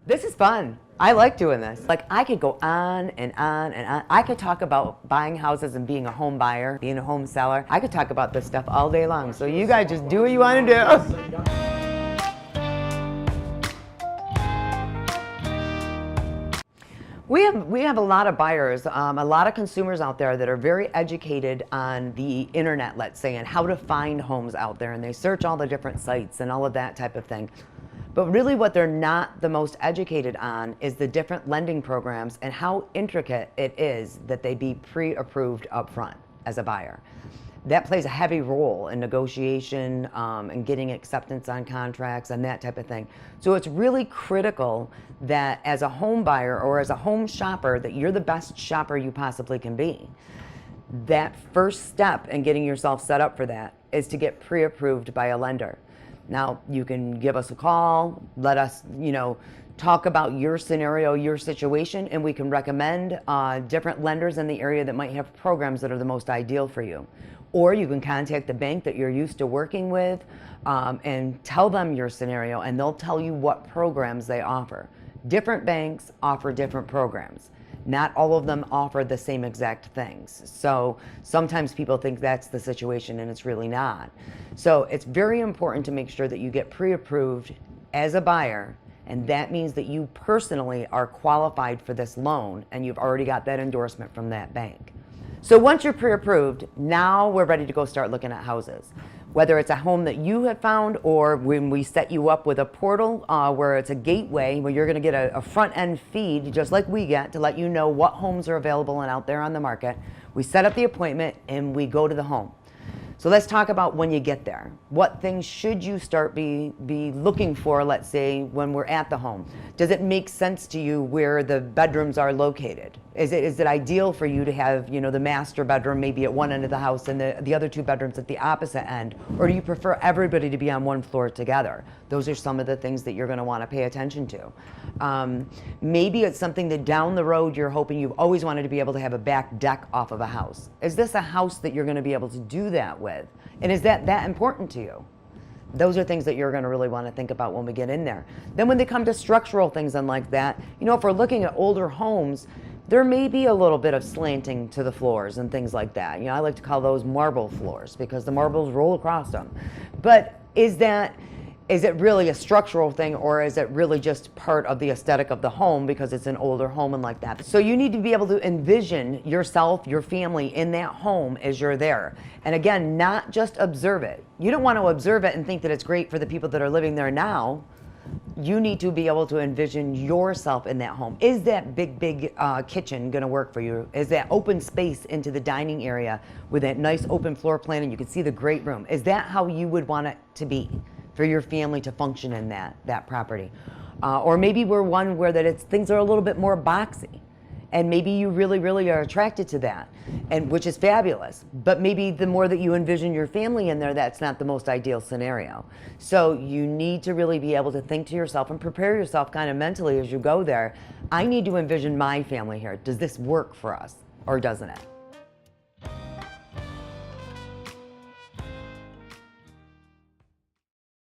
This is fun. I like doing this. Like, I could go on and on and on. I could talk about buying houses and being a home buyer, being a home seller. I could talk about this stuff all day long. So you guys just do what you want to do. We have a lot of buyers, a lot of consumers out there that are very educated on the internet, let's say, and how to find homes out there, and they search all the different sites and all of that type of thing. But really what they're not the most educated on is the different lending programs and how intricate it is that they be pre-approved up front as a buyer. That plays a heavy role in negotiation and getting acceptance on contracts and that type of thing. So it's really critical that as a home buyer or as a home shopper that you're the best shopper you possibly can be. That first step in getting yourself set up for that is to get pre-approved by a lender. Now, you can give us a call, let us, talk about your scenario, your situation, and we can recommend different lenders in the area that might have programs that are the most ideal for you. Or you can contact the bank that you're used to working with and tell them your scenario, and they'll tell you what programs they offer. Different banks offer different programs. Not all of them offer the same exact things. So sometimes people think that's the situation, and it's really not. So it's very important to make sure that you get pre-approved as a buyer, and that means that you personally are qualified for this loan and you've already got that endorsement from that bank. So once you're pre-approved, now we're ready to go start looking at houses. Whether it's a home that you have found, or when we set you up with a portal where it's a gateway where you're going to get a front-end feed just like we get to let you know what homes are available and out there on the market. We set up the appointment and we go to the home. So let's talk about when you get there. What things should you start be looking for, let's say, when we're at the home? Does it make sense to you where the bedrooms are located? Is it ideal for you to have, the master bedroom maybe at one end of the house and the other two bedrooms at the opposite end? Or do you prefer everybody to be on one floor together? Those are some of the things that you're going to want to pay attention to. Maybe it's something that down the road you're hoping you've always wanted to be able to have a back deck off of a house. Is this a house that you're going to be able to do that with? And is that important to you? Those are things that you're going to really want to think about when we get in there. Then when they come to structural things and like that, if we're looking at older homes, there may be a little bit of slanting to the floors and things like that. I like to call those marble floors because the marbles roll across them. But is it really a structural thing, or is it really just part of the aesthetic of the home because it's an older home and like that? So you need to be able to envision yourself, your family in that home as you're there. And again, not just observe it. You don't want to observe it and think that it's great for the people that are living there now. You need to be able to envision yourself in that home. Is that big kitchen going to work for you? Is that open space into the dining area with that nice open floor plan and you can see the great room? Is that how you would want it to be for your family to function in that property? Or maybe we're one where things are a little bit more boxy. And maybe you really are attracted to that, and which is fabulous. But maybe the more that you envision your family in there, that's not the most ideal scenario. So you need to really be able to think to yourself and prepare yourself kind of mentally as you go there. I need to envision my family here. Does this work for us, or doesn't it?